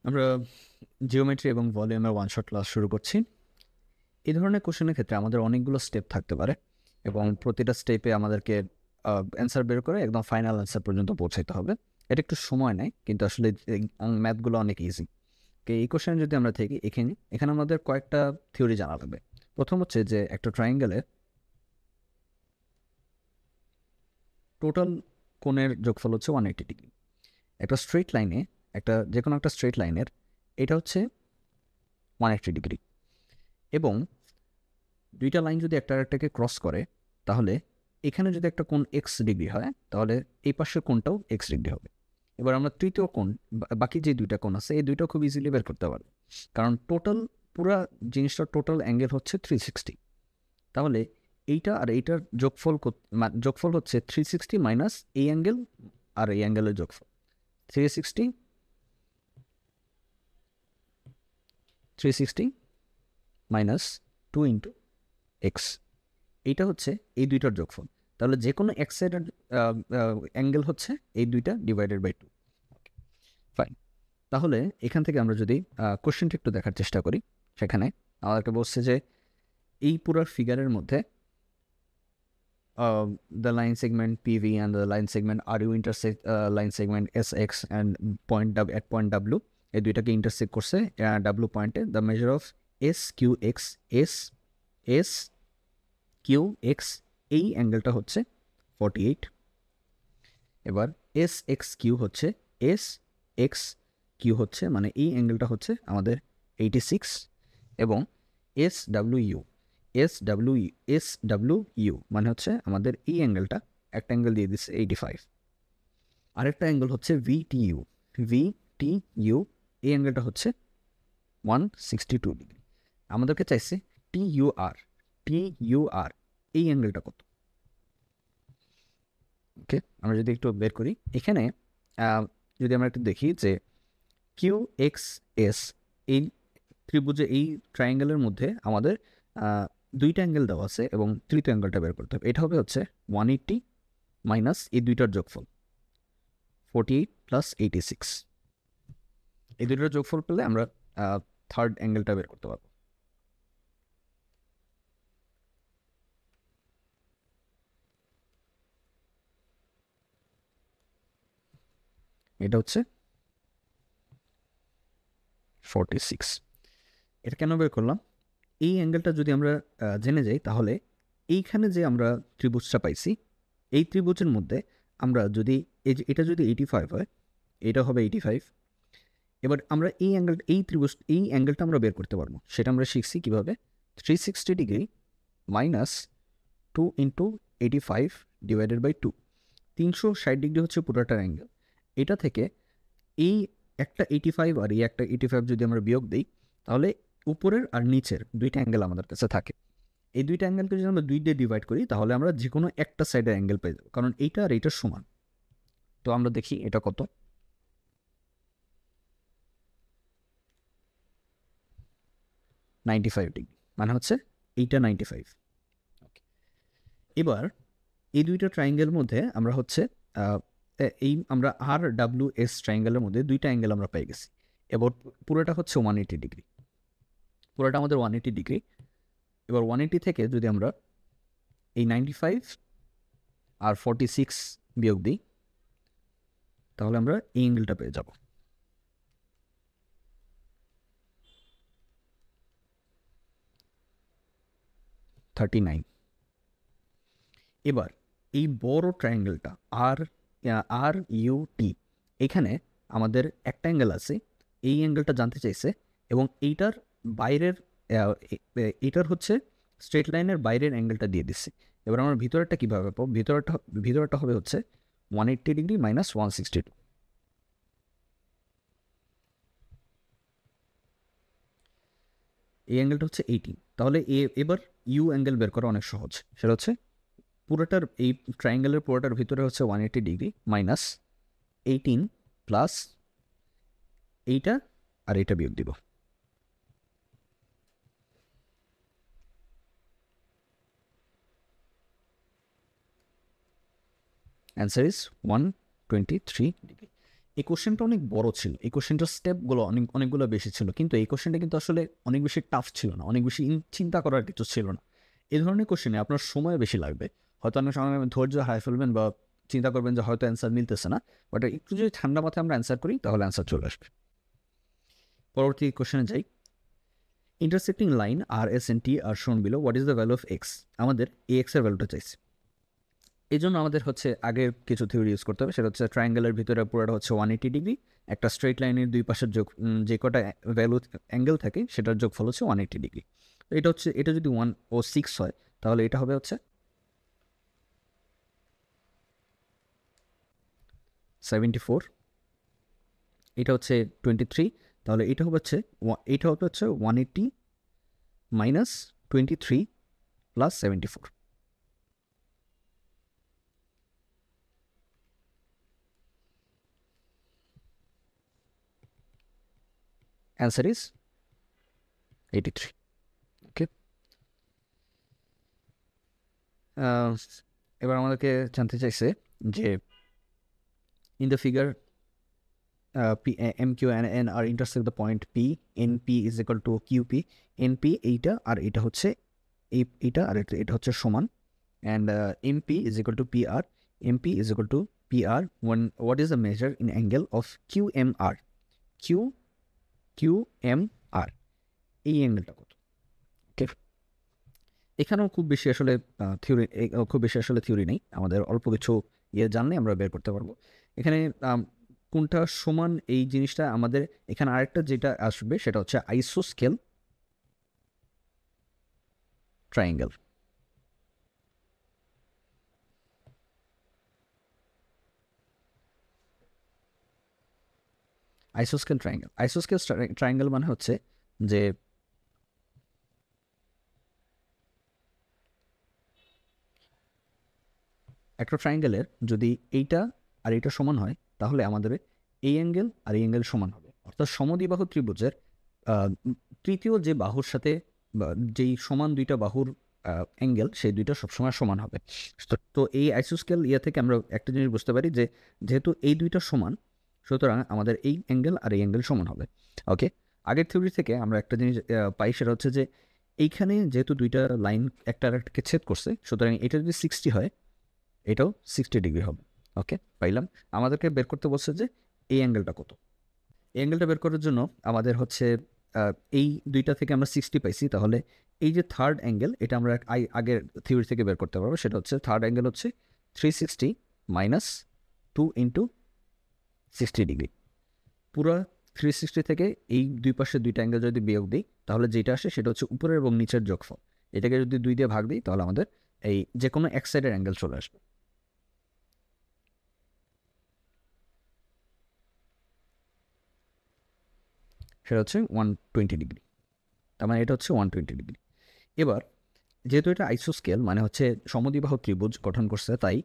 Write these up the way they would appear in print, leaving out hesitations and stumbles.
আমরা জিওমেট্রি এবং ভলিউমের ওয়ান শট ক্লাস শুরু করছি। এই ধরনের কোশ্চেনের ক্ষেত্রে আমাদের অনেকগুলো স্টেপ থাকতে পারে এবং প্রতিটা স্টেপে আমাদেরকে অ্যান্সার বের করে একদম ফাইনাল অ্যান্সার পর্যন্ত পৌঁছাতে হবে। এটা একটু সময় নেয়, কিন্তু আসলে ম্যাথগুলো অনেক ইজি। এই কোশ্চেনে যদি আমরা থাকি, এখানে আমাদের কয়েকটা থিওরি জানা লাগবে। প্রথম হচ্ছে যে একটা ট্রায়াঙ্গেলের টোটাল কোণের যোগফল হচ্ছে 180 ডিগ্রি। একটা স্ট্রেট লাইনে, যে কোনো একটা স্ট্রেট লাইনের এটা হচ্ছে 180 ডিগ্রি, এবং দুইটা লাইন যদি একটা আরেকটাকে ক্রস করে, তাহলে এখানে যদি একটা কোণ এক্স ডিগ্রি হয়, তাহলে এই পাশের কোণটাও এক্স ডিগ্রি হবে। এবার আমরা তৃতীয় কোণ, বাকি যে দুইটা কোণ আছে, এই দুইটাও খুব ইজিলি বের করতে পারবো, কারণ পুরা জিনিসটার টোটাল অ্যাঙ্গেল হচ্ছে 360। তাহলে এইটা আর এইটার যোগফল হচ্ছে 360 মাইনাস এই অ্যাঙ্গেল আর এই অ্যাঙ্গেলের যোগফল 360 মাইনাস 2 ইন্টু এক্স। এইটা হচ্ছে এই দুইটার যোগফল। তাহলে যে কোনো এক্সের অ্যাঙ্গেল হচ্ছে এই দুইটা ডিভাইডেড বাই 2। ফাইন। তাহলে এখান থেকে আমরা যদি কোশ্চেনটা একটু দেখার চেষ্টা করি, সেখানে আমাদেরকে বলছে যে এই পুরো ফিগারের মধ্যে the line segment PV and the line segment RU intersect line segment SX and at point W, এই দুইটাকে ইন্টারসেক্ট করছে W পয়েন্টে। The measure of S Q X, এই অ্যাঙ্গেলটা হচ্ছে 48। এবার এস এক্স কিউ হচ্ছে মানে এই অ্যাঙ্গেলটা হচ্ছে আমাদের 86, এবং এস ডাব্লিউ ইউ মানে হচ্ছে আমাদের এই অ্যাঙ্গেলটা, একটা অ্যাঙ্গেল দিয়ে দিচ্ছে 85। আরেকটা অ্যাঙ্গেল হচ্ছে ভিটিইউ, এই অ্যাঙ্গেলটা হচ্ছে 162 ডিগ্রি। আমাদেরকে চাইছে টিইউআর, এই অ্যাঙ্গেলটা কত। ওকে, আমরা যদি একটু বের করি, এখানে যদি আমরা একটু দেখি যে কিউ এক্স এস, এই ত্রিভুজে, এই ট্রায়াঙ্গেলের মধ্যে আমাদের দুইটা অ্যাঙ্গেল দেওয়া আছে এবং তৃতীয় অ্যাঙ্গেলটা বের করতে হবে। এটা হবে হচ্ছে 180 মাইনাস এই দুইটার যোগফল 48 প্লাস 86। এই দুইটার যোগফল পেলে আমরা থার্ড অ্যাঙ্গেলটা বের করতে পারবো। এটা হচ্ছে 46। এটা কেন বের করলাম? এই অ্যাঙ্গেলটা যদি আমরা জেনে যাই, তাহলে এইখানে যে আমরা ত্রিভুজটা পাইছি, এই ত্রিভুজের মধ্যে আমরা যদি এটা যদি 85 হয়, এটা হবে 85। এবার আমরা এই অ্যাঙ্গেলটা আমরা বের করতে পারবো। সেটা আমরা শিখছি কীভাবে। 360 degree minus 2 into 85 divided by 2। 360 degree হচ্ছে পুরোটার অ্যাঙ্গেল। এটা থেকে এই একটা 85 আর এই একটা 85 যদি আমরা বিয়োগ দিই, তাহলে উপরের আর নিচের দুইটা অ্যাঙ্গেল আমাদের কাছে থাকে। এই দুইটা অ্যাঙ্গেলকে যদি আমরা 2 দিয়ে ডিভাইড করি, তাহলে আমরা যে কোনো একটা সাইডের অ্যাঙ্গেল পেয়ে যাবো, কারণ এইটা আর এইটার সমান। তো আমরা দেখি এটা কত। 95 ডিগ্রি, মানে হচ্ছে এইটা 95। এবার এই দুইটা ট্রায়াঙ্গেলের মধ্যে আমরা হচ্ছে আমরা আর ডাব্লিউ এস ট্রায়াঙ্গেলের মধ্যে দুইটা অ্যাঙ্গেল আমরা পেয়ে গেছি। এবার পুরোটা হচ্ছে 180 ডিগ্রি, পুরোটা আমাদের 180 ডিগ্রি। এবার 180 থেকে যদি আমরা এই 95 আর 46 বিয়োগ দিই, তাহলে আমরা এই অ্যাঙ্গেলটা পেয়ে যাব। এবার এই বড় ট্রায়াঙ্গেলটা আর ইউ টি, এখানে আমাদের একটা অ্যাঙ্গেল আছে, এই অ্যাঙ্গেলটা জানতে চাইছে, এবং এইটার বাইরের এইটার হচ্ছে স্ট্রেট লাইনের বাইরের অ্যাঙ্গেলটা দিয়ে দিচ্ছে। এবার আমরা ভিতরেরটা কীভাবে পাবো? ভিতরেরটা হবে হচ্ছে 180 ডিগ্রি মাইনাস 162। এই অ্যাঙ্গেলটা হচ্ছে 18। তাহলে এবার ইউ অ্যাঙ্গেল বের করা অনেক সহজ। সেটা হচ্ছে পুরোটার, এই ট্রায়াঙ্গেলের পুরোটার ভিতরে হচ্ছে 180 ডিগ্রি মাইনাস 18 প্লাস এইটা আর এইটা বিয়োগ দিব। Answer is 123 degree. এই কোশ্চেনটা অনেক বড় ছিল, এই কোশ্চেনটার স্টেপগুলো অনেকগুলো বেশি ছিল, কিন্তু এই কোশ্চেনটা কিন্তু আসলে অনেক বেশি টাফ ছিল না, অনেক বেশি চিন্তা করার কিছু ছিল না। এই ধরনের কোশ্চেনে আপনার সময় বেশি লাগবে, হয়তো অনেক সময় ধৈর্য হারিয়ে ফেলবেন বা চিন্তা করবেন যে হয়তো অ্যান্সার মিলতেছে না, বাট একটু যদি ঠান্ডা মাথায় আমরা অ্যান্সার করি তাহলে অ্যান্সার চলে আসবে। পরবর্তী কোশ্চেনে যাই। Intersecting line R S and T R shown below, what is the value of X. আমাদের এই এক্সের ভ্যালুটা চাইছে, এই জন্য আমাদের হচ্ছে আগে কিছু থিওরি ইউজ করতে হবে, সেটা হচ্ছে ট্রায়াঙ্গেলের ভিতরে পুরোটা হচ্ছে 180 ডিগ্রি, একটা স্ট্রেট লাইনের দুই পাশের যোগ যে কটা ভ্যালু অ্যাঙ্গেল থাকে সেটার যোগফল হচ্ছে 180 ডিগ্রি। এটা হচ্ছে, এটা যদি 106 হয় তাহলে এটা হবে হচ্ছে 74, এটা হচ্ছে 23, তাহলে এটা হবে হচ্ছে 180 মাইনাস 23 প্লাস 74। Answer is 83। ওকে, এবার আমাদেরকে জানতে চাইছে যে in the figure MQ and N are intersect the point P, NP is equal to QP, NP এইটা আর এটা হচ্ছে এইটা আর এটা হচ্ছে সমান, and MP is equal to PR, MP is equal to PR when what is the measure in angle of QMR, QMR এই অ্যাঙ্গেলটা কত। ওকে, এখানেও খুব বেশি আসলে থিওরি নেই, আমাদের অল্প কিছু জানলে আমরা বের করতে পারবো। এখানে কোনটা সমান এই জিনিসটা আমাদের, এখানে আরেকটা যেটা আসবে সেটা হচ্ছে আইসোস্কেল ট্রায়াঙ্গেল। আইসোস্কেল ট্রায়াঙ্গেল মানে হচ্ছে যে একটা ট্রায়াঙ্গেলের যদি এইটা আর এইটা সমান হয় তাহলে আমাদের এই অ্যাঙ্গেল আর এই অ্যাঙ্গেল সমান হবে, অর্থাৎ সমদ্বিবাহু ত্রিভুজের তৃতীয় যে বাহুর সাথে যেই সমান দুইটা বাহুর অ্যাঙ্গেল সেই দুইটা সবসময় সমান হবে। তো এই আইসোস্কেল থেকে আমরা একটা জিনিস বুঝতে পারি যে যেহেতু এই দুইটা সমান, সুতরাং আমাদের এই অ্যাঙ্গেল আর এই অ্যাঙ্গেল সমান হবে। ওকে, আগের থিওরি থেকে আমরা একটা জিনিস পাই, সেটা হচ্ছে যে এইখানে যেহেতু দুইটা লাইন একটা আর একটাকে ছেদ করছে, সুতরাং এটা যদি 60 হয় এটাও 60 ডিগ্রি হবে। ওকে, পাইলাম। আমাদেরকে বের করতে বলছে যে এই অ্যাঙ্গেলটা কত। এই অ্যাঙ্গেলটা বের করার জন্য আমাদের হচ্ছে এই দুইটা থেকে আমরা 60 পাইছি, তাহলে এই যে থার্ড অ্যাঙ্গেল এটা আমরা আগের থিওরি থেকে বের করতে পারবো, সেটা হচ্ছে থার্ড অ্যাঙ্গেল হচ্ছে 360 মাইনাস 2 ইন্টু 60 ডিগ্রি। পুরো 360 থেকে এই দুই পাশে দুইটা অ্যাঙ্গেল যদি বিয়োগ দিই তাহলে যেটা আসে সেটা হচ্ছে উপরের এবং নিচের যোগফল, এটাকে যদি 2 দিয়ে ভাগ দিই তাহলে আমাদের এই যে কোনো এক সাইডের অ্যাঙ্গেল চলে আসবে। সেটা হচ্ছে 120 ডিগ্রি, তার মানে এটা হচ্ছে 120 ডিগ্রি। এবার যেহেতু এটা আইসোস্কেল মানে হচ্ছে সমদ্বিবাহু ত্রিভুজ গঠন করছে, তাই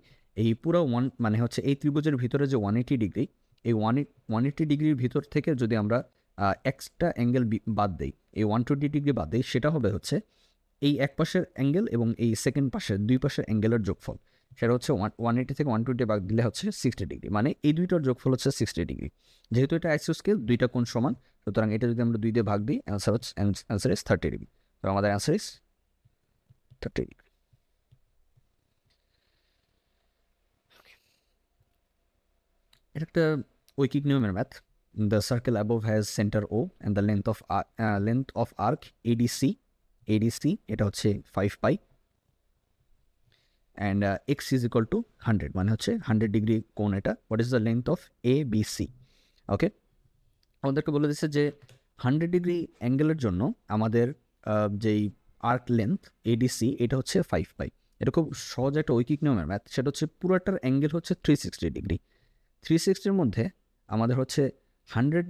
এই পুরো মানে হচ্ছে এই ত্রিভুজের ভিতরে যে 180 ডিগ্রি, এই 180 ডিগ্রির ভিতর থেকে যদি আমরা এক্সট্রা অ্যাঙ্গেল বাদ দিই, এই 120 ডিগ্রি বাদ দিই, সেটা হবে হচ্ছে এই এক পাশের অ্যাঙ্গেল এবং এই সেকেন্ড পাশের দুই পাশের অ্যাঙ্গেলের যোগফল, সেটা হচ্ছে 180 থেকে 120 বাদ দিলে হচ্ছে 60 ডিগ্রি, মানে এই দুইটার যোগফল হচ্ছে 60 ডিগ্রি। যেহেতু এটা আইসোস্কেল দুইটা কোণ সমান, সুতরাং এটা যদি আমরা 2 দিয়ে ভাগ দিই অ্যান্সার ইজ 30 ডিগ্রি। তো আমাদের অ্যান্সার ইজ 30 ডিগ্রি। এটা একটা ঐকিক নিয়মের math. The circle above has centre O and the length of arc ADC এটা হচ্ছে 5 pi and X is equal to 100, মানে হচ্ছে 100 ডিগ্রি কোণ এটা। What is the length of ABC? Okay, আমাদেরকে বলে দিচ্ছে যে 100 ডিগ্রি অ্যাঙ্গেলের জন্য আমাদের যেই আর্ক লেন্থ ADC এটা হচ্ছে 5 পাই। এটা খুব সহজ একটা ঐকিক নিয়মের ম্যাথ, সেটা হচ্ছে পুরোটার অ্যাঙ্গেল হচ্ছে 360 ডিগ্রি। 360-র মধ্যে আমাদের হচ্ছে 100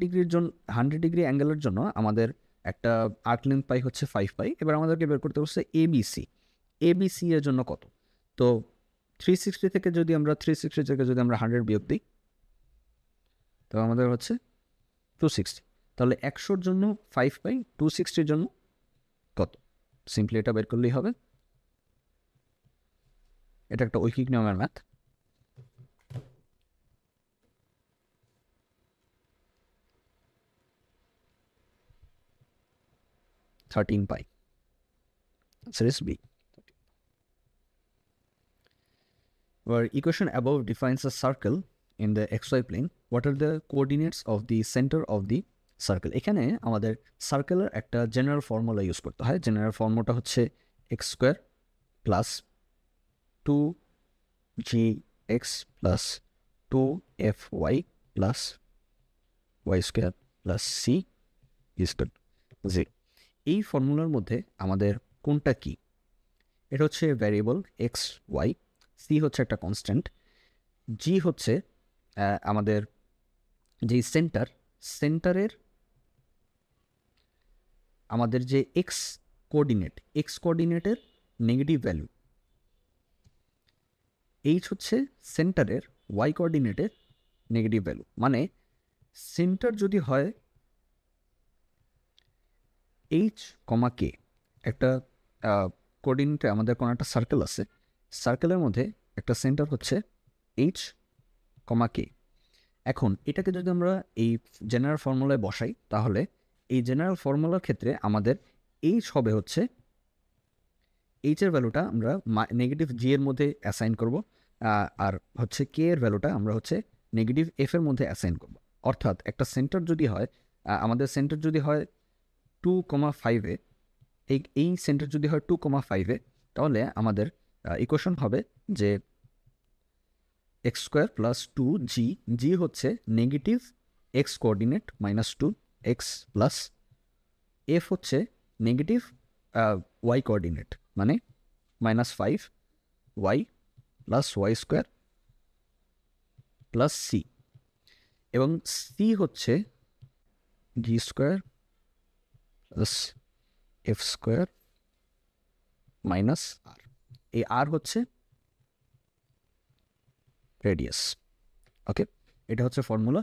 ডিগ্রি অ্যাঙ্গেলের জন্য আমাদের একটা আর্ক লেন্থ পাই হচ্ছে 5 পাই। এবার আমাদেরকে বের করতে হচ্ছে ABC এর জন্য কত। তো 360 থেকে যদি আমরা 100 বিয়োগ দিই তো আমাদের হচ্ছে 260, তাহলে 100-র জন্য 5 পাই, 260-র জন্য কত? সিম্পলি এটা বের করলেই হবে। এটা একটা ঐকিক নিয়মের math. 13 pi. Answer is B. Our equation above defines a circle in the xy plane. What are the coordinates of the center of the circle? এখানে আমাদের সার্কেলের একটা জেনারেল ফর্মুলা ইউজ করতে হয়। জেনারেল ফর্মুলাটা হচ্ছে X square plus 2gx plus 2fy plus y square plus c square z। এই ফর্মুলার মধ্যে আমাদের কোনটা কি? এটা হচ্ছে ভ্যারিয়েবল এক্স ওয়াই, সি হচ্ছে একটা কনস্ট্যান্ট, জি হচ্ছে আমাদের যে সেন্টারের আমাদের যে এক্স কোঅর্ডিনেটের নেগেটিভ ভ্যালু, এইচ হচ্ছে সেন্টারের ওয়াই কোঅর্ডিনেটের নেগেটিভ ভ্যালু। মানে সেন্টার যদি হয় এইচ কমা কে, একটা কোঅর্ডিনেটে আমাদের কোনো একটা সার্কেল আছে, সার্কেলের মধ্যে একটা সেন্টার হচ্ছে এইচ কমা কে। এখন এটাকে যদি আমরা এই জেনারেল ফর্মুলায় বসাই, তাহলে এই জেনারেল ফর্মুলার ক্ষেত্রে আমাদের এইচ হবে হচ্ছে, এইচের ভ্যালুটা আমরা নেগেটিভ জি এর মধ্যে অ্যাসাইন করব, আর হচ্ছে কে এর ভ্যালুটা আমরা হচ্ছে নেগেটিভ এফ এর মধ্যে অ্যাসাইন করব। অর্থাৎ একটা সেন্টার যদি হয়, আমাদের সেন্টার যদি হয় 2,5-এ, এই সেন্টার যদি হয় 2,5-এ, তাহলে আমাদের ইকুয়েশন হবে যে এক্স স্কোয়ার প্লাস 2g হচ্ছে negative X coordinate -2 X plus F হচ্ছে নেগেটিভ ওয়াই কোঅর্ডিনেট মানে -5 Y plus Y square plus C, এবং সি হচ্ছে G square plus F square minus R. এই আর হচ্ছে রেডিয়াস। ওকে, এটা হচ্ছে ফর্মুলা।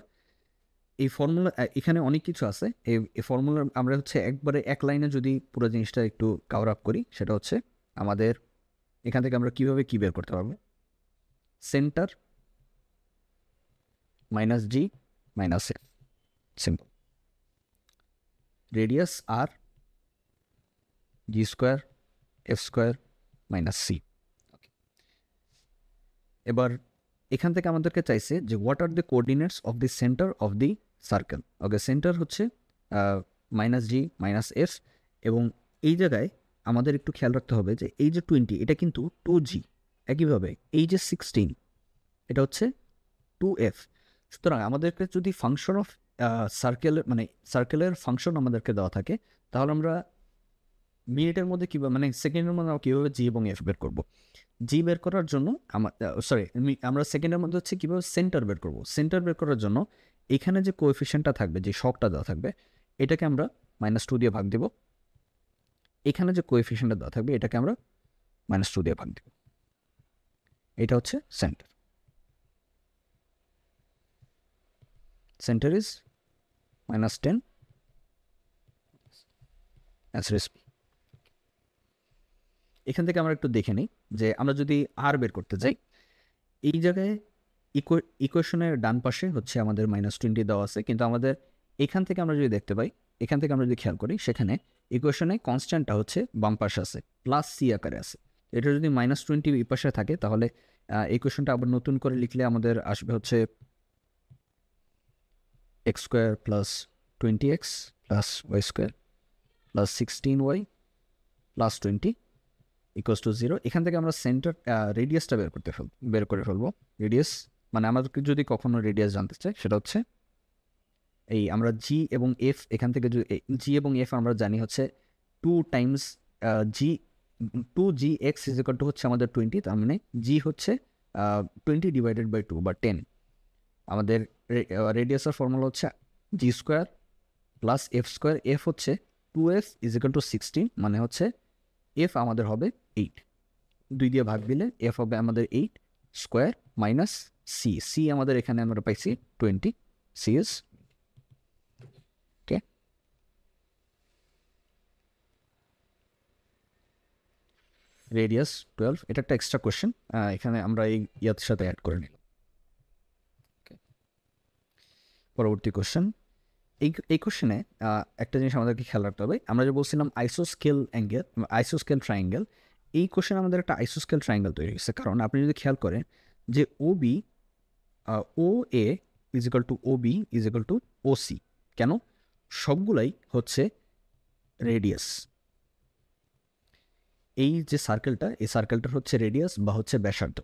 এই ফর্মুলা এখানে অনেক কিছু আছে। এই ফর্মুলা আমরা হচ্ছে একবারে এক লাইনে যদি পুরো জিনিসটা একটু কভার আপ করি, সেটা হচ্ছে আমাদের এখান থেকে আমরা কীভাবে কী বের করতে পারবো, centre minus G minus F, simple, radius R G square F square minus C. এবার এখান থেকে আমাদেরকে চাইছে যে what are the coordinates of the centre of the circle. Okay, centre হচ্ছে মাইনাস জি মাইনাস এফ, এবং এই জায়গায় আমাদের একটু খেয়াল রাখতে হবে যে এই যে 20 এটা কিন্তু 2g, একইভাবে এই যে 16 এটা হচ্ছে 2f। সুতরাং আমাদেরকে যদি ফাংশন অফ সার্কেলের ফাংশন আমাদেরকে দেওয়া থাকে, তাহলে আমরা মিনিটের মধ্যে কীভাবে, মানে সেকেন্ডের মধ্যে আমরা কীভাবে জি এবং এফ বের করবো। জি বের করার জন্য আমরা সেকেন্ডের মধ্যে হচ্ছে কীভাবে সেন্টার বের করবো। সেন্টার বের করার জন্য এখানে যে কোএফিশিয়েন্টটা থাকবে, যে শকটা দেওয়া থাকবে, এটাকে আমরা -2 দিয়ে ভাগ দেব। এখানে যে কোএফিশিয়েন্টটা দেওয়া থাকবে, এটাকে আমরা -2 দিয়ে ভাগ দেব। এটা হচ্ছে centre. Centre is -10, answer is B. এখান থেকে আমরা একটু দেখে নিই যে আমরা যদি আর বের করতে যাই, এই জায়গায় ইকুয়েশনের ডান পাশে হচ্ছে আমাদের -20 দেওয়া আছে, কিন্তু আমাদের এখান থেকে আমরা যদি দেখতে পাই, এখান থেকে আমরা যদি খেয়াল করি, সেখানে ইকুয়েশনে কনস্ট্যান্টটা হচ্ছে বাম পাশে আছে, প্লাস সি আকারে আছে। এটা যদি -20 এই পাশে থাকে, তাহলে ইকুয়েশনটা আবার নতুন করে লিখলে আমাদের আসবে হচ্ছে X square plus 20x plus Y square plus 16y plus 20 equals to 0। এখান থেকে আমরা সেন্টার রেডিয়াসটা বের করে ফেলবো। রেডিয়াস মানে আমাদেরকে যদি কখনো রেডিয়াস জানতে চাই, সেটা হচ্ছে এই আমরা জি এবং এফ, এখান থেকে জি এবং এফ আমরা জানি হচ্ছে 2 Times G, 2gx is equal two হচ্ছে আমাদের 20, তার মানে জি হচ্ছে 20 ডিভাইডেড বাই 2 বা 10। আমাদের রেডিয়াসের ফর্মুলা হচ্ছে G square plus F square. F হচ্ছে 2f ইজ ইকুয়াল টু 16, মানে হচ্ছে এফ আমাদের হবে 8, 2 দিয়ে ভাগ দিলে এফ হবে আমাদের 8 স্কোয়ার মাইনাস সি। সি আমাদের এখানে আমরা পাইছি 20, সি ইজ ওকে। রেডিয়াস 12, এটা একটা এক্সট্রা কোয়েশ্চেন, এখানে আমরা এই ইয়ার সাথে অ্যাড করে নিলাম। পরবর্তী কোয়েশ্চেন, এই কোশ্চেনে একটা জিনিস আমাদেরকে খেয়াল রাখতে হবে। আমরা যে বলছিলাম আইসোস্কেল ট্রায়াঙ্গেল, এই কোশ্চেনে আমাদের একটা আইসোস্কেল ট্রায়াঙ্গেল তৈরি হয়েছে। কারণ আপনি যদি খেয়াল করেন যে O B O A is equal to O B is equal to O C, কেন? সবগুলাই হচ্ছে রেডিয়াস। এই যে সার্কেলটা, এই সার্কেলটার হচ্ছে রেডিয়াস বা হচ্ছে ব্যাসার্ধ,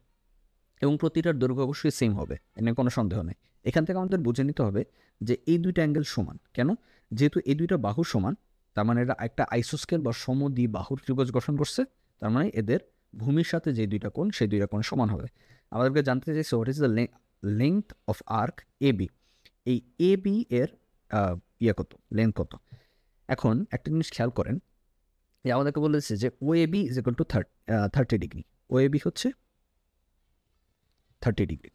এবং প্রতিটার দৈর্ঘ্য অবশ্যই সেম হবে, এনে কোনো সন্দেহ নেই। এখান থেকে আমাদের বুঝে নিতে হবে যে এই দুইটা অ্যাঙ্গেল সমান। কেন? যেহেতু এই দুইটা বাহু সমান, তার মানে এরা একটা আইসোস্কেল বা সমদ্বিবাহুর ত্রিভুজ গঠন করছে, তার মানে এদের ভূমির সাথে যে দুইটা কোণ, সেই দুইটা কোণ সমান হবে। আমাদেরকে জানতে চাইছে what is the length of arc A B. এই এ বি এর কত, লেন্থ কত? এখন একটা জিনিস খেয়াল করেন যে আমাদেরকে বলেছে যে O A B is equal to 30 degree. O A B হচ্ছে 30 ডিগ্রি,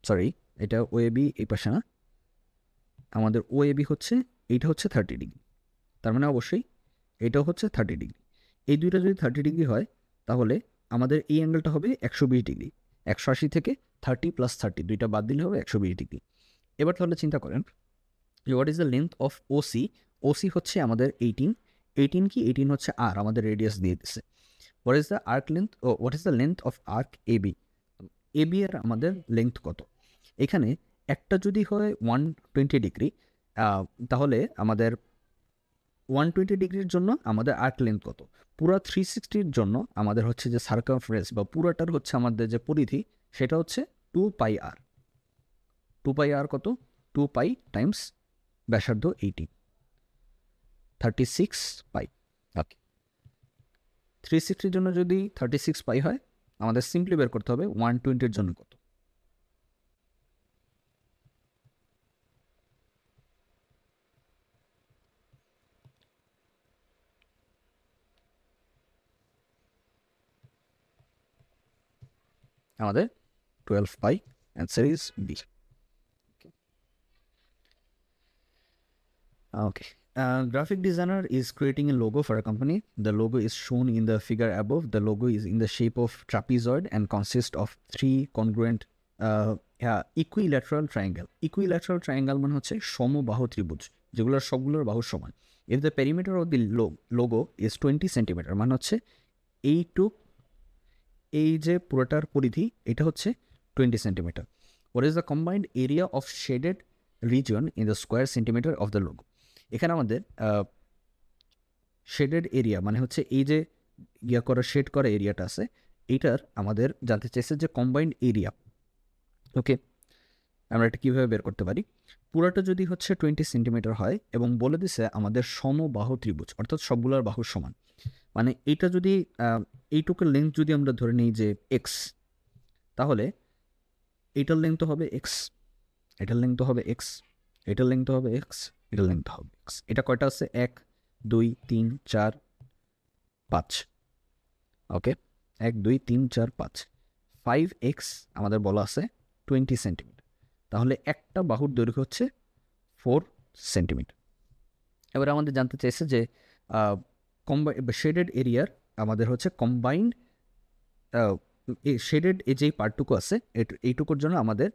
সরি এটা ও এ বি এই পাশে না, আমাদের ও এ বি হচ্ছে, এইটা হচ্ছে 30 ডিগ্রি, তার মানে অবশ্যই এটাও হচ্ছে 30 ডিগ্রি। এই দুইটা যদি 30 ডিগ্রি হয়, তাহলে আমাদের এই অ্যাঙ্গেলটা হবে 120 ডিগ্রি। 180 থেকে 30 প্লাস 30 দুইটা বাদ দিলে হবে 120 ডিগ্রি। এবার তাহলে চিন্তা করেন যে what is the length of OC. OC হচ্ছে আমাদের 18 কি 18 হচ্ছে আর আমাদের রেডিয়াস দিয়ে দিচ্ছে। What is the arc length, what is the length of arc A B. A B এর আমাদের লেন্থ কত? এখানে একটা যদি হয় 120 ডিগ্রি, তাহলে আমাদের 120 ডিগ্রির জন্য আমাদের আর্ক লেন্থ কত? পুরো 360-র জন্য আমাদের হচ্ছে যে সার্কামফারেন্স বা পুরাটার হচ্ছে আমাদের যে পরিধি, সেটা হচ্ছে 2 পাই আর। 2 পাই আর কত? 2 পাই টাইমস ব্যাসার্ধ 80, 36 পাই। ওকে, 360-র জন্য যদি 36 পাই হয়, আমাদের সিম্পলি বের করতে হবে 120-র জন্য কত। আমাদের 12 pi, answer is B. Okay. Graphic designer is creating a logo for a company. The logo is shown in the figure above. The logo is in the shape of trapezoid and consists of 3 congruent equilateral triangle. Equilateral triangle মানে হচ্ছে সমবাহু ত্রিভুজ, যেগুলোর সবগুলোর বাহু সমান। If the perimeter of the logo is 20 centimeter, মানে হচ্ছে এইটুক, এই যে পুরোটার পরিধি, এটা হচ্ছে 20 centimetre. What is the combined area of shaded region in the square centimeter of the logo? এখানে আমাদের শেডেড এরিয়া মানে হচ্ছে এই যে শেড করা এরিয়াটা আছে, এইটার আমাদের জানতে চাইছে যে কম্বাইন্ড এরিয়া। ওকে, আমরা এটা কীভাবে বের করতে পারি? পুরোটা যদি হচ্ছে 20 সেন্টিমিটার হয় এবং বলে দিছে আমাদের সমবাহু ত্রিভুজ, অর্থাৎ সবগুলোর বাহু সমান, মানে এইটা যদি এইটুকুর লেন্থ যদি আমরা ধরে নিই যে এক্স, তাহলে এইটার লেন্থ হবে এক্স, এটার লেন্থ হবে এক্স, এটার লেন্থ হবে এক্স, এটার লেন্থ হবে এক্স। এটা কয়টা আছে? 1 2 3 4 5। ওকে, 1 2 3 4 5, 5x আমাদের বলা আছে 20 সেন্টিমিটার, তাহলে একটা বাহুর দৈর্ঘ্য হচ্ছে 4 সেন্টিমিটার। এবার আমাদের জানতে চাইছে যে শেডেড এরিয়ার আমাদের হচ্ছে কম্বাইন্ড শেডেড এই যেই পার্টটুকু আছে, এইটুকুর জন্য আমাদের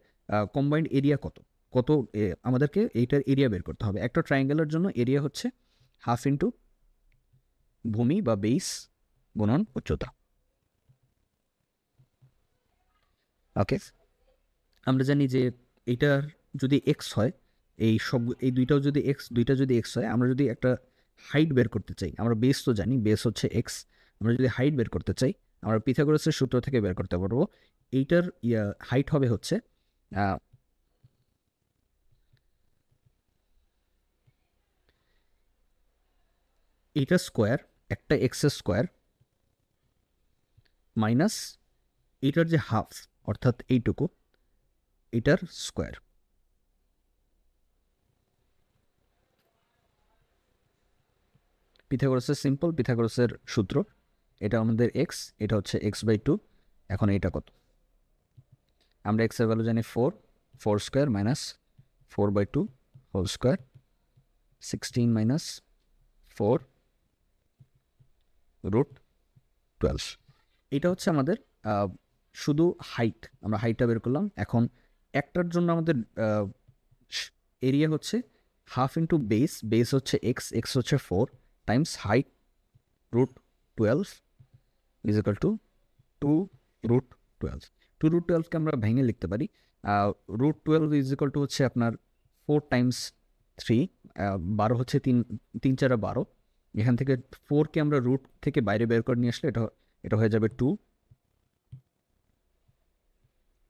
কম্বাইন্ড এরিয়া কত কত আমাদেরকে এইটার এরিয়া বের করতে হবে। একটা ট্রায়াঙ্গেলের জন্য এরিয়া হচ্ছে হাফ ইন্টু ভূমি বা বেস গুণন উচ্চতা। ওকে, আমরা জানি যে এইটার যদি এক্স হয়, এই দুইটাও যদি এক্স হয়, আমরা যদি একটা হাইট বের করতে চাই, আমরা বেস তো জানি, বেস হচ্ছে এক্স, আমরা যদি হাইট বের করতে চাই, আমরা পিথাগোরাসের সূত্র থেকে বের করতে পারবো। এইটার হাইট হবে হচ্ছে এইটা স্কোয়ার, একটা এক্সের স্কোয়ার মাইনাস এইটার যে হাফ, অর্থাৎ এইটুকু, এটার স্কোয়ার। পিথাগোরাসের সূত্র, এটা আমাদের এক্স, এটা হচ্ছে x/2। এখন এটা কত? আমরা এক্সের ভ্যালু জানি 4 square minus 4/2 whole square, 16 minus 4 √12। এটা হচ্ছে আমাদের শুধু হাইট, আমরা হাইটটা বের করলাম। এখন একটার জন্য আমাদের এরিয়া হচ্ছে হাফ ইন্টু বেস হচ্ছে এক্স হচ্ছে 4 Times height √12 is equal two 2√12। 2√12কে আমরা ভেঙে লিখতে পারি। √12 ইজ ইকুয়াল টু হচ্ছে আপনার 4 টাইমস 3, 12 হচ্ছে 3 4 12। এখান থেকে 4কে আমরা রুট থেকে বাইরে বের করে নিয়ে আসলে এটা হয়ে যাবে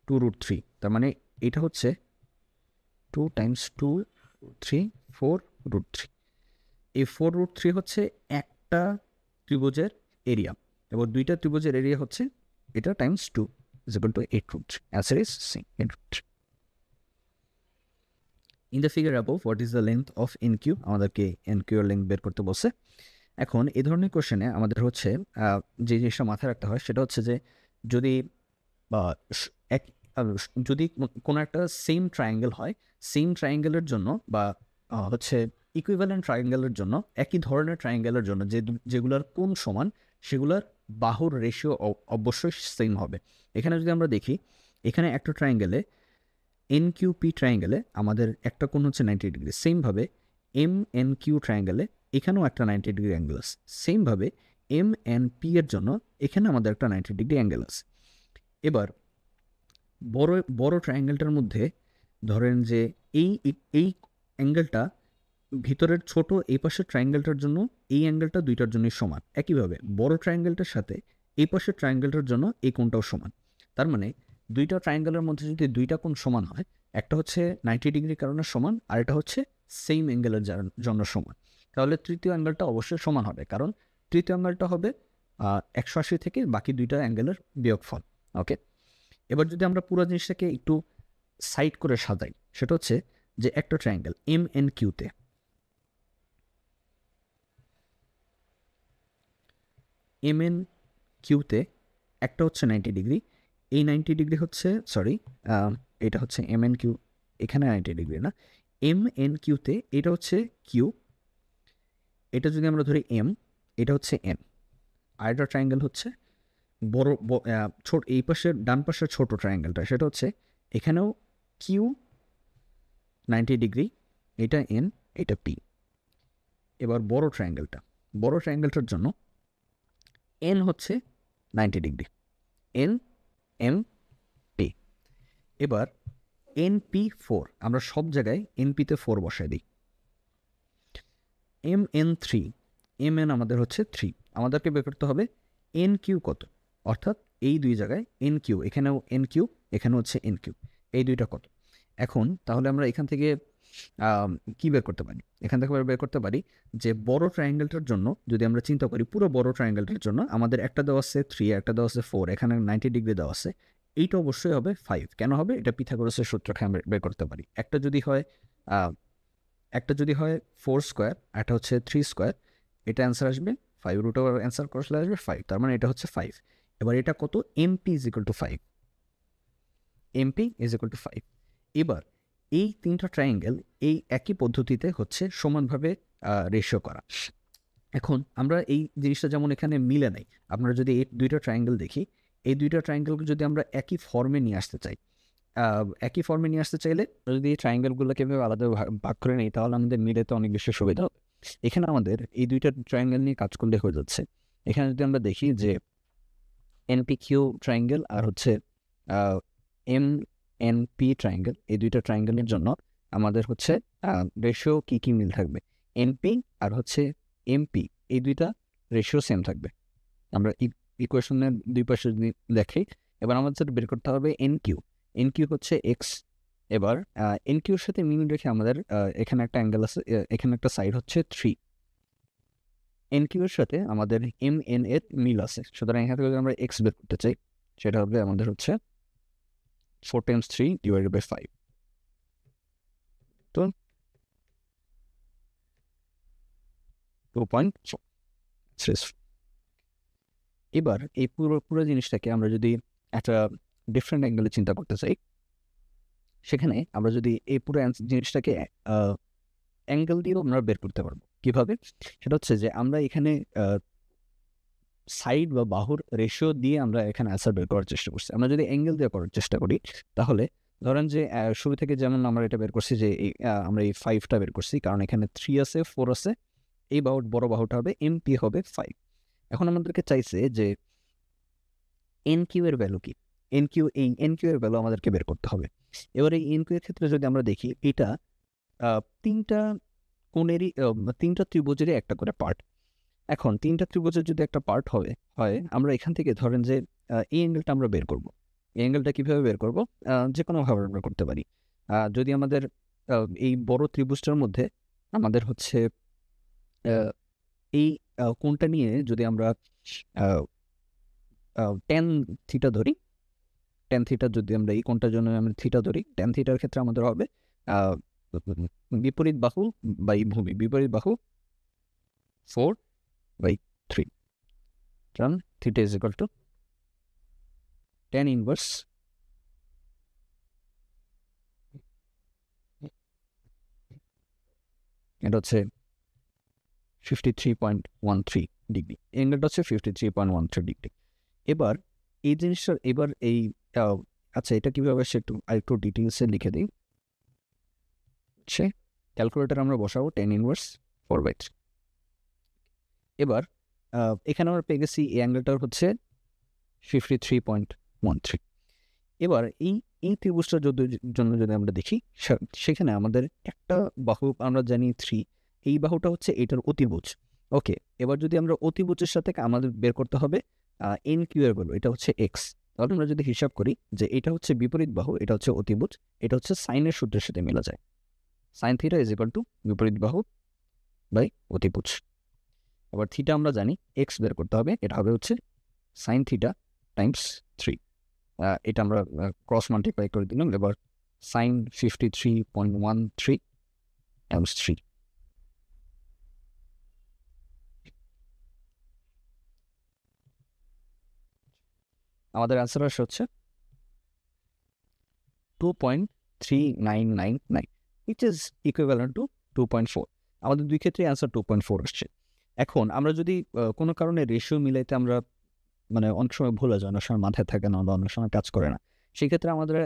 2√3। তার মানে এটা হচ্ছে 2 টাইমস 2√3 4√3। এই 4√3 হচ্ছে একটা ত্রিভুজের এরিয়া, এবং দুইটা ত্রিভুজের এরিয়া হচ্ছে এটা times 2 is equal to 8√3। Answer is C 8√3। In the figure above what is the length of NQ? আমাদেরকে NQ এর লেন্থ বের করতে বলছে। এখন এই ধরনের কোশ্চেনে আমাদের হচ্ছে যে জিনিসটা মাথায় রাখতে হয় সেটা হচ্ছে যে যদি যদি কোনো একটা সেম ট্রায়াঙ্গেল হয়, সেম ট্রায়াঙ্গেলের জন্য বা হচ্ছে ইকুইভ্যালেন্ট ট্রায়াঙ্গেলের জন্য, একই ধরনের ট্রায়াঙ্গেলের জন্য যেগুলোর কোণ সমান সেগুলোর বাহুর রেশিও অবশ্যই সেম হবে। এখানে যদি আমরা দেখি, এখানে একটা ট্রায়াঙ্গেলে NQP ট্রায়াঙ্গেলে আমাদের একটা কোণ হচ্ছে 90 ডিগ্রি, সেমভাবে MNQ ট্রায়াঙ্গেলে এখানেও একটা 90 ডিগ্রি অ্যাঙ্গেল আছে, সেমভাবে MNP এর জন্য এখানে আমাদের একটা 90 ডিগ্রি অ্যাঙ্গেল আছে। এবার বড় ট্রায়াঙ্গেলটার মধ্যে ধরেন যে এই অ্যাঙ্গেলটা ভিতরের ছোট এই পাশের ট্রায়াঙ্গেলটার জন্য এই অ্যাঙ্গেলটা দুইটার জন্যই সমান, একইভাবে বড় ট্রায়াঙ্গেলটার সাথে এই পাশের ট্রায়াঙ্গেলটার জন্য এই কোণটাও সমান। তার মানে দুইটা ট্রায়াঙ্গেলের মধ্যে যদি দুইটা কোণ সমান হয়, একটা হচ্ছে 90 ডিগ্রির কারণে সমান, আর এটা হচ্ছে সেম অ্যাঙ্গেলের জন্য সমান, তাহলে তৃতীয় অ্যাঙ্গেলটা অবশ্যই সমান হবে, কারণ তৃতীয় অ্যাঙ্গেলটা হবে 180 থেকে বাকি দুইটা অ্যাঙ্গেলের বিয়োগফল। ওকে, এবার যদি আমরা পুরো জিনিসটাকে একটু সাইড করে সাজাই, সেটা হচ্ছে যে একটা ট্রায়াঙ্গেল MNQতে একটা হচ্ছে 90 ডিগ্রি, এই 90 ডিগ্রি হচ্ছে এটা হচ্ছে MNQ, এখানে 90 ডিগ্রি না, MNQতে এটা হচ্ছে Q, এটা যদি আমরা ধরি M, এটা হচ্ছে N। আর একটা ট্রায়াঙ্গেল হচ্ছে বড় ছোট এই পাশের ডান পাশের ছোট ট্রায়াঙ্গেলটা, সেটা হচ্ছে এখানেও Q 90 ডিগ্রি, এটা N, এটা P। এবার বড় ট্রায়াঙ্গেলটার জন্য N হচ্ছে 90 ডিগ্রি, N M P। এবার NP4 আমরা সব জায়গায় NPতে 4 বসাই দিই। MN3, MN আমাদের হচ্ছে 3, আমাদেরকে বের করতে হবে NQ কত, অর্থাৎ এই দুই জায়গায় NQ, এখানেও NQ, এখানে হচ্ছে NQ, এই দুইটা কত। এখন তাহলে আমরা এখান থেকে কি বের করতে পারি? এখান থেকে বের করতে পারি যে বড় ট্রায়াঙ্গেলটার জন্য যদি আমরা চিন্তা করি, পুরো বড় ট্রায়াঙ্গেলটার জন্য আমাদের একটা দেওয়া আছে 3, একটা দেওয়া আছে 4, এখানে 90 ডিগ্রি দেওয়া আছে, এইটা অবশ্যই হবে 5। কেন হবে? এটা পিথাগোরাসের সূত্রটা আমরা বের করতে পারি। একটা যদি হয় 4 স্কোয়ার, একটা হচ্ছে 3 স্কোয়ার, এটা অ্যান্সার আসবে 5, রুট ওভার অ্যান্সার করলে আসবে 5, তার মানে এটা হচ্ছে 5। এবার এটা কত? MP is equal two 5, MP is equal two 5। এবার এই তিনটা ট্রায়াঙ্গেল এই একই পদ্ধতিতে হচ্ছে সমানভাবে রেশিও করা। এখন আমরা এই জিনিসটা যেমন এখানে মিলে নাই, আপনারা যদি এই দুইটা ট্রায়াঙ্গেল দেখি, এই দুইটা ট্রায়াঙ্গেলকে যদি আমরা একই ফর্মে নিয়ে আসতে চাইলে যদি এই ট্রায়াঙ্গেলগুলোকে আলাদা ভাগ করে নিই, তাহলে আমাদের মিলেতে অনেক বেশি সুবিধা হবে। এখানে আমাদের এই দুইটা ট্রায়াঙ্গেল নিয়ে কাজ করলে হয়ে যাচ্ছে। এখানে যদি আমরা দেখি যে NPQ ট্রায়াঙ্গেল আর হচ্ছে MNP ট্রায়াঙ্গেল, এই দুইটা ট্রায়াঙ্গেলের জন্য আমাদের হচ্ছে রেশিও কি মিল থাকবে? NP আর হচ্ছে MP, এই দুইটা রেশিও সেম থাকবে। আমরা ইকুয়েশনের দুই পাশে যদি দেখি, এবার আমাদের বের করতে হবে NQ হচ্ছে X। এবার NQর সাথে মিল রেখে আমাদের এখানে একটা অ্যাঙ্গেল আছে, এখানে একটা সাইড হচ্ছে 3, NQ এর সাথে আমাদের MN এর মিল আছে, সুতরাং এখান থেকে যদি আমরা X বের করতে চাই, সেটা হবে আমাদের হচ্ছে 4 times 3 divided by 5, তো 2.4। এবার এই পুরো জিনিসটাকে আমরা যদি একটা ডিফারেন্ট অ্যাঙ্গেলে চিন্তা করতে চাই, সেখানে আমরা যদি এই পুরো জিনিসটাকে অ্যাঙ্গেল দিয়েও আমরা বের করতে পারবো। কীভাবে? সেটা হচ্ছে যে আমরা এখানে সাইড বা বাহুর রেশিও দিয়ে আমরা এখানে অ্যান্সার বের করার চেষ্টা করছি। আমরা যদি অ্যাঙ্গেল দিয়ে করার চেষ্টা করি, তাহলে ধরেন যে শুরু থেকে যেমন আমরা এটা বের করছি যে আমরা এই 5টা বের করছি, কারণ এখানে 3 আছে, 4 আছে। এই বড় বাহুটা হবে এমপি হবে 5। এখন আমাদেরকে চাইছে যে এনকিউ এর ভ্যালু কি। এনকিউ এর ভ্যালু আমাদেরকে বের করতে হবে। এবার এই এনকিউ এর ক্ষেত্রে যদি আমরা দেখি, এটা 3টা কোণেরই 3টা ত্রিভুজেরই একটা করে পার্ট। এখন 3টা ত্রিভুজের যদি একটা পার্ট হয়, আমরা এখান থেকে ধরেন যে এই অ্যাঙ্গেলটা আমরা বের করব। এই অ্যাঙ্গেলটা কীভাবে বের করব? যে কোনোভাবে আমরা করতে পারি। যদি আমাদের এই বড় ত্রিভুজটার মধ্যে আমাদের হচ্ছে এই কোণটা নিয়ে যদি আমরা ট্যান থিটা ধরি, ট্যান থিটা যদি আমরা এই কোণটার জন্য আমরা থিটা ধরি, ট্যান থিটার ক্ষেত্রে আমাদের হবে বিপরীত বাহু বাই ভূমি, বিপরীত বাহু 4/3, tan theta is equal to tan inverse এটা হচ্ছে 53.13 ডিগ্রি। অ্যাঙ্গেলটা হচ্ছে 53.13 ডিগ্রি। এবার এই জিনিসটা আচ্ছা, এটা কীভাবে সে আরেকটু ডিটেলসে লিখে দিই। ক্যালকুলেটার আমরা বসাবো tan ইনভার্স 4/3। এবার এখানে আমরা পেয়ে গেছি এই অ্যাঙ্গেলটার হচ্ছে 53.13। এবার এই ত্রিভুজটার জন্য যদি আমরা দেখি, সেখানে আমাদের একটা বাহু আমরা জানি 3, এই বাহুটা হচ্ছে এটার অতিভুজ। ওকে, এবার যদি আমরা অতিভুজের সাথে আমাদের বের করতে হবে এন কিউ এর ভ্যালু, এটা হচ্ছে এক্স। তাহলে আমরা যদি হিসাব করি যে এটা হচ্ছে বিপরীত বাহু, এটা হচ্ছে অতিভুজ, এটা হচ্ছে সাইনের সূত্রের সাথে মেলা যায়। Sine theta is equal two বিপরীত বাহু বাই অতিভুজ। আবার থিটা আমরা জানি, এক্স বের করতে হবে, এটা হবে হচ্ছে সাইন থিটা টাইমস 3। এটা আমরা ক্রস মাল্টিপ্লাই করে দিলাম। এবার সাইন 53.13 টাইমস 3। আমাদের অ্যান্সার আসে হচ্ছে 2.3999, which is equivalent to 2.4। আমাদের দুই ক্ষেত্রে অ্যান্সার 2.4 আসছে। এখন আমরা যদি কোনো কারণে রেশিও মিলাইতে আমরা মানে অনেক সময় ভুলে যায়, অনেক সময় মাথায় থাকে না বা অনেক সময় কাজ করে না, সেই ক্ষেত্রে আমাদের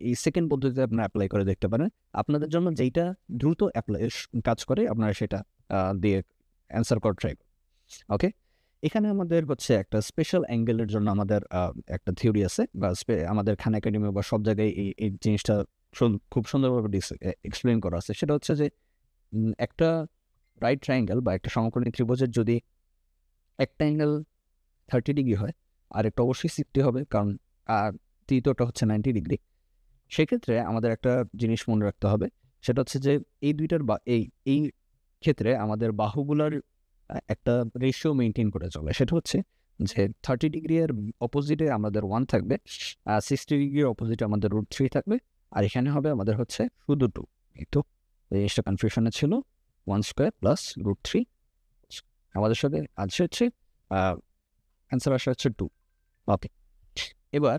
এই সেকেন্ড পদ্ধতিতে আপনারা অ্যাপ্লাই করে দেখতে পারেন। আপনাদের জন্য যেইটা দ্রুত কাজ করে আপনারা সেটা দিয়ে অ্যান্সার করে ট্রাই করুন। ওকে, এখানে আমাদের হচ্ছে একটা স্পেশাল অ্যাঙ্গেলের জন্য আমাদের একটা থিওরি আছে, বা আমাদের খান একাডেমি বা সব জায়গায় এই জিনিসটা খুব সুন্দরভাবে এক্সপ্লেন করা আছে। সেটা হচ্ছে যে একটা রাইট ট্রায়াঙ্গেল বা একটা সমকোণী ত্রিভুজের যদি একটা অ্যাঙ্গেল 30 ডিগ্রি হয়, আর একটা অবশ্যই 60 হবে, কারণ তৃতীয়টা হচ্ছে 90 ডিগ্রি। সেক্ষেত্রে আমাদের একটা জিনিস মনে রাখতে হবে, সেটা হচ্ছে যে এই দুইটার এই ক্ষেত্রে আমাদের বাহুগুলার একটা রেশিও মেনটেন করে চলে। সেটা হচ্ছে যে 30 ডিগ্রি এর অপোজিটে আমাদের 1 থাকবে, 60 ডিগ্রির অপোজিটে আমাদের √3 থাকবে, আর এখানে হবে আমাদের হচ্ছে শুধু 2। এই তো এই জিনিসটা কনফিউশনে ছিল, 1 স্কোয়ার প্লাস √3। আমাদের সাথে আছে হচ্ছে অ্যান্সার আসা হচ্ছে 2। ওকে, এবার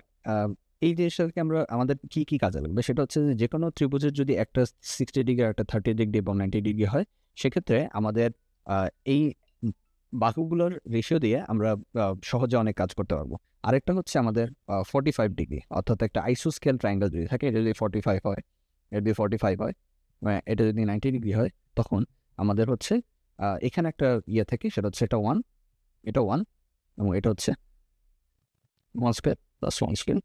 এই জিনিসটাকে আমাদের কী কাজে লাগবে, সেটা হচ্ছে যে কোনো ত্রিভুজের যদি একটা 60 ডিগ্রি, একটা 30 ডিগ্রি এবং 90 ডিগ্রি হয়, সেক্ষেত্রে আমাদের এই বাহুগুলোর রেশিও দিয়ে আমরা সহজে অনেক কাজ করতে পারবো। আরেকটা হচ্ছে আমাদের 45 ডিগ্রি, অর্থাৎ একটা আইসোস্কেল ট্রায়াঙ্গেল যদি থাকে, এটা যদি 45 হয়, এটা যদি 45 হয়, এটা যদি 90 ডিগ্রি হয়, তখন আমাদের হচ্ছে এখানে একটা থাকে, সেটা হচ্ছে এটা 1, এটা 1, এবং এটা হচ্ছে 1 স্কোয়ার প্লাস 1 স্কোয়ার।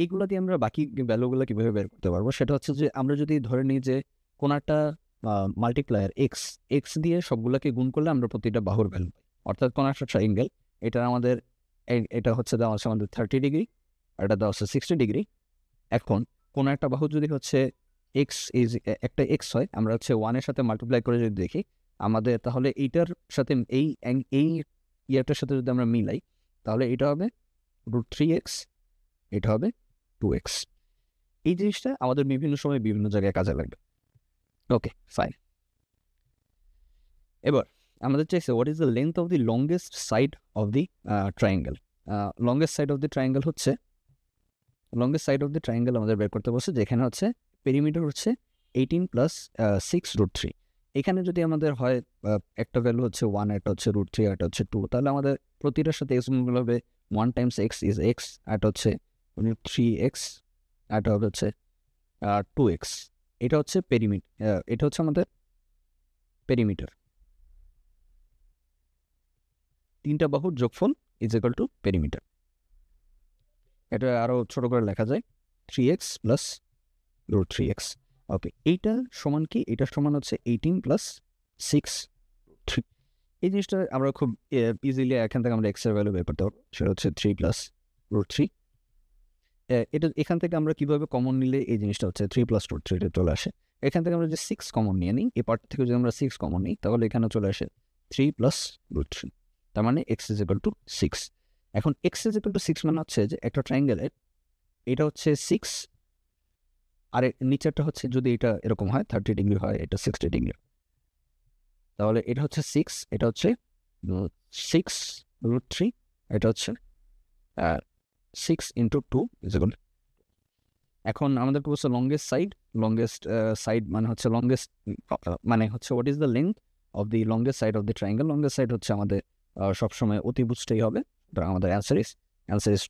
এইগুলো দিয়ে আমরা বাকি ভ্যালুগুলো কীভাবে বের করতে পারবো, সেটা হচ্ছে যে আমরা যদি ধরে নিই যে কোনো একটা মাল্টিপ্লায়ার এক্স দিয়ে সবগুলোকে গুণ করলে আমরা প্রতিটা বাহুর ভ্যালু পাই। অর্থাৎ কোনো একটা ট্রায়াঙ্গেল, এটা আমাদের এটা হচ্ছে দেওয়া আছে আমাদের 30 ডিগ্রি, আর এটা দেওয়া আছে 60 ডিগ্রি। এখন কোনো একটা বাহু যদি হচ্ছে একটা এক্স হয়, আমরা হচ্ছে 1-এর সাথে মাল্টিপ্লাই করে যদি দেখি, আমাদের তাহলে এইটার সাথে এই ইয়ারটার সাথে যদি আমরা মিলাই, তাহলে এটা হবে √3x, এটা হবে 2x। এই জিনিসটা আমাদের বিভিন্ন সময় বিভিন্ন জায়গায় কাজে লাগবে। ওকে, ফাইন। এবার আমাদের চাইছে what is the length of the longest side of the triangle. Longest side of the triangle হচ্ছে আমাদের বের করতে বলছে, যেখানে হচ্ছে পেরিমিটার হচ্ছে 18 + 6 √3। এখানে যদি আমাদের হয় একটা ভ্যালু হচ্ছে 1, একটা হচ্ছে √3, একটা হচ্ছে 2, তাহলে আমাদের প্রতিটার সাথে এক্স গুণ করলে হবে 1 টাইমস এক্স ইজ এক্স, আর হচ্ছে 3x, আর হচ্ছে 2x। এটা হচ্ছে এটা হচ্ছে আমাদের পেরিমিটার। 3টা বাহুর যোগফল ইজ ইকুয়াল টু পেরিমিটার। এটা আরও ছোট করে লেখা যায় 3x প্লাস √3x। ওকে, এইটা সমান কি? এটা সমান হচ্ছে 18 প্লাস 6√3। এই জিনিসটা আমরা খুব ইজিলি এখান থেকে আমরা এক্সের ভ্যালু বের করতে পারবো, সেটা হচ্ছে 3 প্লাস √3। এটা এখান থেকে আমরা কীভাবে কমন নিলে এই জিনিসটা হচ্ছে 3 প্লাস √3 এটা চলে আসে। এখান থেকে আমরা যে 6 কমন নিয়ে নিই, এই পার্ট থেকে যদি আমরা 6 কমন নিই তাহলে এখানে চলে আসে 3 প্লাস √3, তার মানে x ইজ ইকুয়াল টু 6। এখন x ইজ ইকুয়াল টু 6 মানে হচ্ছে যে একটা ট্রায়াঙ্গেলের এটা হচ্ছে 6, আর নিচেরটা হচ্ছে যদি এটা এরকম হয় 30 ডিগ্রি হয়, এটা 60 ডিগ্রি, তাহলে এটা হচ্ছে 6, এটা হচ্ছে 6√3, এটা হচ্ছে 6 ইন্টু 2 ইজ ইকুয়াল। এখন আমাদেরকে বলছে লংগেস্ট সাইড মানে হচ্ছে মানে হচ্ছে what is the length of the longest side of the triangle. Longest side হচ্ছে আমাদের সবসময় অতিভুজটাই হবে, আমাদের অ্যান্সার ইজ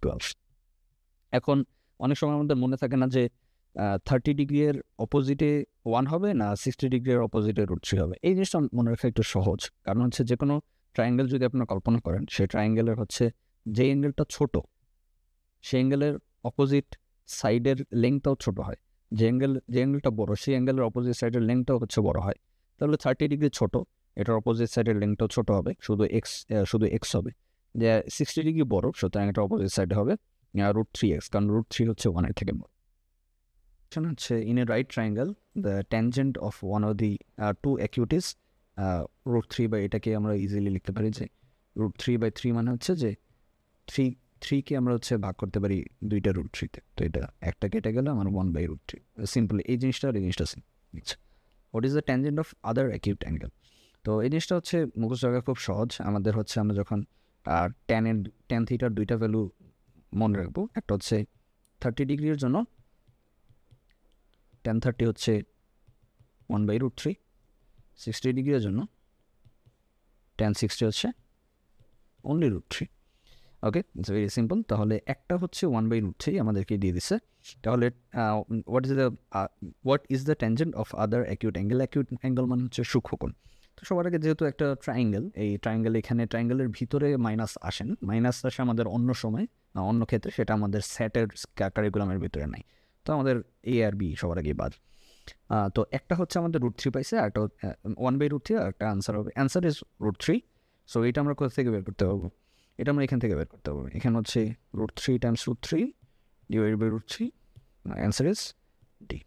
12। এখন অনেক সময় আমাদের মনে থাকে না যে 30 ডিগ্রির অপোজিটে 1 হবে না 60 ডিগ্রির অপোজিটে √3 হবে। এই জিনিসটা মনে রাখা একটু সহজ, কারণ হচ্ছে যে কোনো ট্রায়াঙ্গেল যদি আপনারা কল্পনা করেন, সেই ট্রায়াঙ্গেলের হচ্ছে যে অ্যাঙ্গেলটা ছোট সেই অ্যাঙ্গেলের অপোজিট সাইডের লেংথটাও ছোট হয়, যে অ্যাঙ্গেলটা বড় সেই অ্যাঙ্গেলের অপোজিট সাইডের লেংথটাও হচ্ছে বড় হয়। তাহলে 30 ডিগ্রি ছোট, এটার অপোজিট সাইডের লেংথটাও ছোট হবে, শুধু এক্স হবে। যে 60 ডিগ্রি বড়, সুতরাং এটা অপোজিট সাইডে হবে √3x, কারণ √3 হচ্ছে 1-এর থেকে বড়। হচ্ছে in a right triangle the tangent of one of the two acute is √3, বা এটাকে আমরা ইজিলি লিখতে পারি যে √3/3 মানে হচ্ছে যে 3কে আমরা হচ্ছে ভাগ করতে পারি 2টা √3-তে, তো এটা একটা কেটে গেলে আমার 1/√3। সিম্পল এই জিনিসটা আচ্ছা, what is the tangent of other acute angle? তো এই জিনিসটা হচ্ছে মুখস্থ রাখা খুব সহজ। আমাদের হচ্ছে আমরা যখন ট্যান থিটার 2টা ভ্যালু মনে রাখবো, একটা হচ্ছে 30 ডিগ্রির জন্য tan 30 হচ্ছে 1/√3, 60 ডিগ্রির জন্য tan 60 হচ্ছে only √3। Okay, it's very simple. তাহলে একটা হচ্ছে 1/√3 আমাদেরকে দিয়ে দিছে। তাহলে what is the tangent of other acute angle? Acute angle মানে হচ্ছে সূক্ষ্মকোণ। তো সবার আগে যেহেতু একটা ট্রায়াঙ্গেল, এই ট্রায়াঙ্গেল এখানে ট্রায়াঙ্গেলের ভিতরে মাইনাস আসে আমাদের অন্য সময় অন্য ক্ষেত্রে, সেটা আমাদের সেটের কারিকুলামের ভিতরে নাই। তো আমাদের এ আর বি সবার আগে বাদ। তো একটা হচ্ছে আমাদের √3 পাইছে, আর একটা 1/√3, আর একটা অ্যান্সার ইজ √3। সো এটা আমরা কোথা থেকে বের করতে পারবো? এটা আমরা এখান থেকে বের করতে পারবো। এখানে হচ্ছে √3 times √3 divided by √3, answer is D.